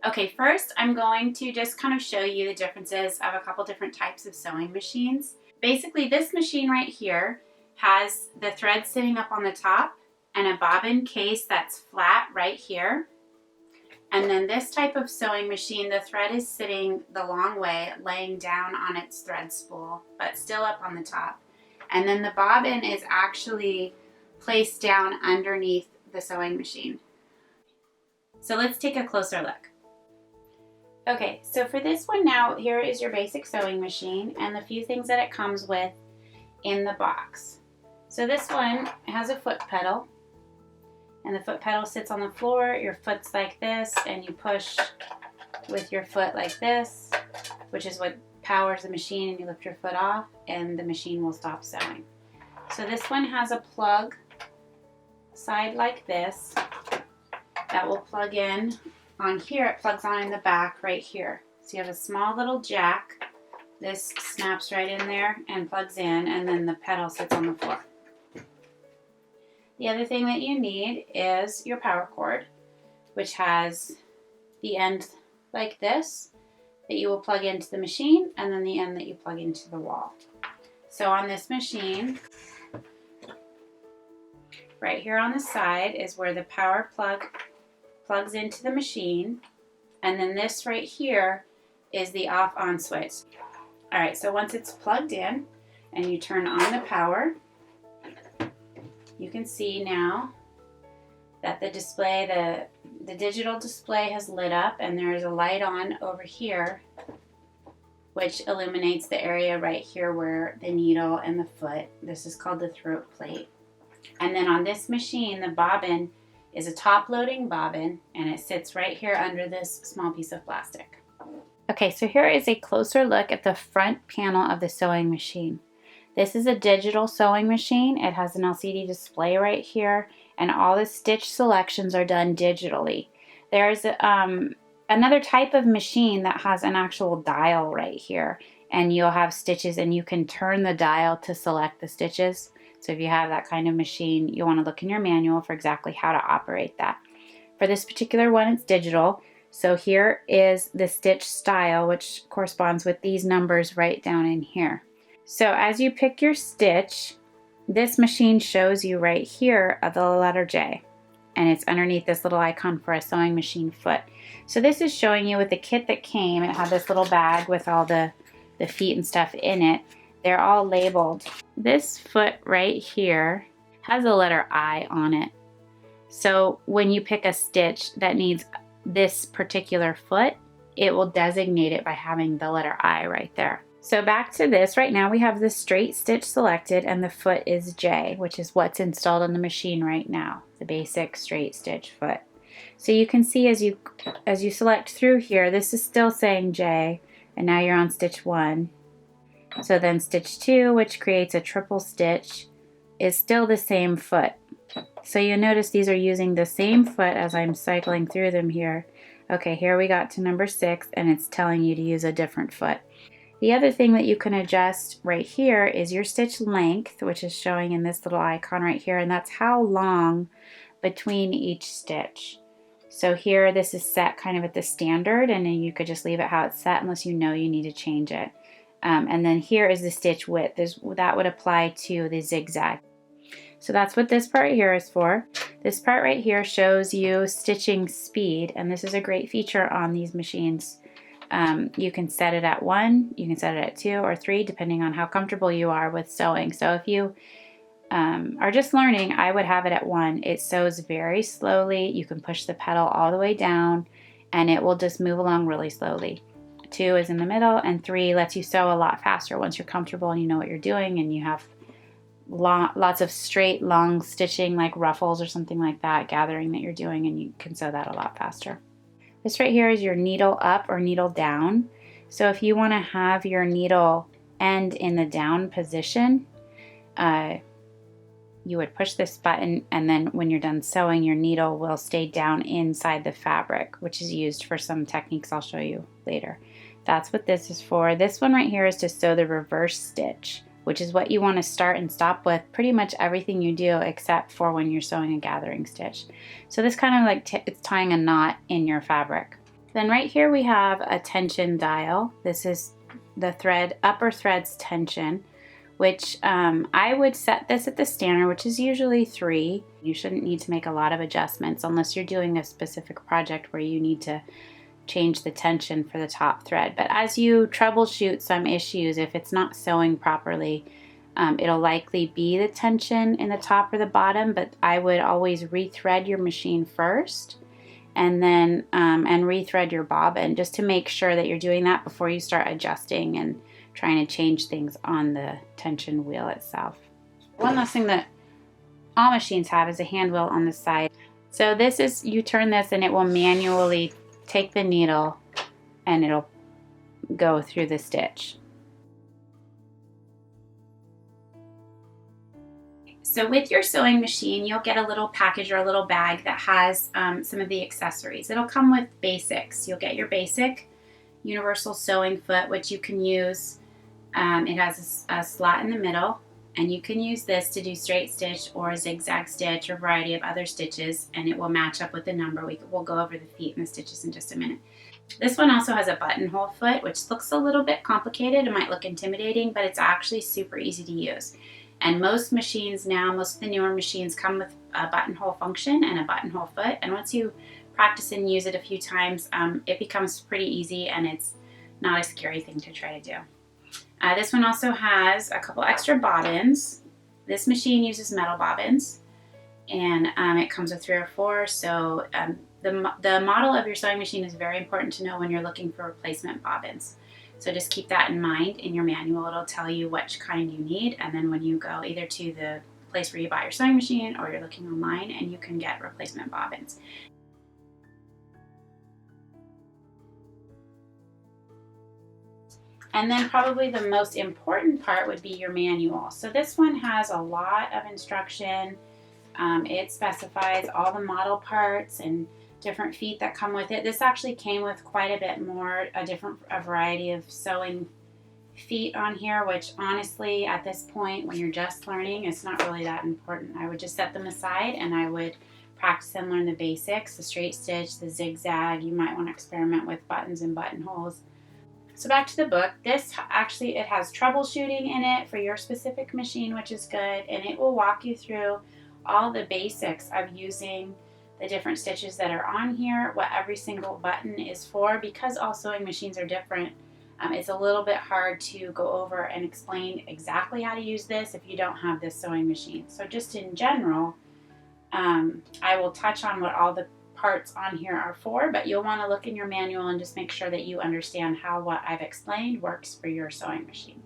Okay, first I'm going to just kind of show you the differences of a couple different types of sewing machines. Basically, this machine right here has the thread sitting up on the top and a bobbin case that's flat right here. And then this type of sewing machine, the thread is sitting the long way, laying down on its thread spool, but still up on the top. And then the bobbin is actually placed down underneath the sewing machine. So let's take a closer look. Okay, so for this one now, here is your basic sewing machine and the few things that it comes with in the box. So this one has a foot pedal, and the foot pedal sits on the floor. Your foot's like this, and you push with your foot like this, which is what powers the machine, and you lift your foot off, and the machine will stop sewing. So this one has a plug side like this that will plug in. On here, it plugs on in the back right here. So you have a small little jack. This snaps right in there and plugs in, and then the pedal sits on the floor. The other thing that you need is your power cord, which has the end like this that you will plug into the machine, and then the end that you plug into the wall. So on this machine, right here on the side is where the power plug plugs into the machine, and then this right here is the off-on switch. Alright, so once it's plugged in and you turn on the power, you can see now that the display, the digital display has lit up, and there's a light on over here which illuminates the area right here where the needle and the foot, this is called the throat plate. And then on this machine, the bobbin is a top-loading bobbin, and it sits right here under this small piece of plastic. Okay, so here is a closer look at the front panel of the sewing machine. This is a digital sewing machine. It has an LCD display right here, and all the stitch selections are done digitally. There's another type of machine that has an actual dial right here, and you'll have stitches, and you can turn the dial to select the stitches. So if you have that kind of machine, you want to look in your manual for exactly how to operate that. For this particular one, it's digital. So here is the stitch style, which corresponds with these numbers right down in here. So as you pick your stitch, this machine shows you right here the letter J, and it's underneath this little icon for a sewing machine foot. So this is showing you with the kit that came. It had this little bag with all the feet and stuff in it. They're all labeled. This foot right here has a letter I on it. So when you pick a stitch that needs this particular foot, it will designate it by having the letter I right there. So back to this, right now we have the straight stitch selected, and the foot is J, which is what's installed on the machine right now, the basic straight stitch foot. So you can see as you select through here, this is still saying J, and now you're on stitch 1. So then stitch 2, which creates a triple stitch, is still the same foot. So you notice these are using the same foot as I'm cycling through them here. Okay, here we got to number 6, and it's telling you to use a different foot. The other thing that you can adjust right here is your stitch length, which is showing in this little icon right here, and that's how long between each stitch. So here this is set kind of at the standard, and then you could just leave it how it's set unless you know you need to change it. And then here is the stitch width. That would apply to the zigzag. So that's what this part here is for. This part right here shows you stitching speed, and this is a great feature on these machines. You can set it at 1, you can set it at 2 or 3, depending on how comfortable you are with sewing. So if you are just learning, I would have it at 1. It sews very slowly. You can push the pedal all the way down, and it will just move along really slowly. 2 is in the middle, and 3 lets you sew a lot faster once you're comfortable and you know what you're doing, and you have lots of straight, long stitching like ruffles or something like that, gathering that you're doing, and you can sew that a lot faster. This right here is your needle up or needle down. So if you want to have your needle end in the down position, you would push this button, and then when you're done sewing, your needle will stay down inside the fabric, which is used for some techniques I'll show you later. That's what this is for. This one right here is to sew the reverse stitch, which is what you want to start and stop with pretty much everything you do except for when you're sewing a gathering stitch. So this kind of like it's tying a knot in your fabric. Then right here we have a tension dial. This is the upper thread's tension, which I would set this at the standard, which is usually 3. You shouldn't need to make a lot of adjustments unless you're doing a specific project where you need to change the tension for the top thread. But as you troubleshoot some issues, if it's not sewing properly, it'll likely be the tension in the top or the bottom, but I would always rethread your machine first and then and rethread your bobbin just to make sure that you're doing that before you start adjusting and trying to change things on the tension wheel itself. One last thing that all machines have is a hand wheel on the side. So this is, you turn this and it will manually take the needle and it'll go through the stitch. So with your sewing machine, you'll get a little package or a little bag that has some of the accessories. It'll come with basics. You'll get your basic universal sewing foot, which you can use. It has a slot in the middle, and you can use this to do straight stitch or zigzag stitch or a variety of other stitches, and it will match up with the number. We'll go over the feet and the stitches in just a minute. This one also has a buttonhole foot, which looks a little bit complicated. It might look intimidating, but it's actually super easy to use. And most machines now, most of the newer machines come with a buttonhole function and a buttonhole foot. And once you practice and use it a few times, it becomes pretty easy and it's not a scary thing to try to do. This one also has a couple extra bobbins. This machine uses metal bobbins, and it comes with 3 or 4. So the model of your sewing machine is very important to know when you're looking for replacement bobbins. So just keep that in mind. In your manual, it'll tell you which kind you need, and then when you go either to the place where you buy your sewing machine or you're looking online, and you can get replacement bobbins. And then probably the most important part would be your manual. So this one has a lot of instruction. It specifies all the model parts and different feet that come with it. This actually came with quite a bit more, a variety of sewing feet on here, which honestly at this point when you're just learning, it's not really that important. I would just set them aside and I would practice and learn the basics, the straight stitch, the zigzag. You might want to experiment with buttons and buttonholes. So back to the book. This actually, it has troubleshooting in it for your specific machine, which is good, and it will walk you through all the basics of using the different stitches that are on here, what every single button is for. Because all sewing machines are different, it's a little bit hard to go over and explain exactly how to use this if you don't have this sewing machine. So just in general, I will touch on what all the parts on here are for, but you'll want to look in your manual and just make sure that you understand how what I've explained works for your sewing machine.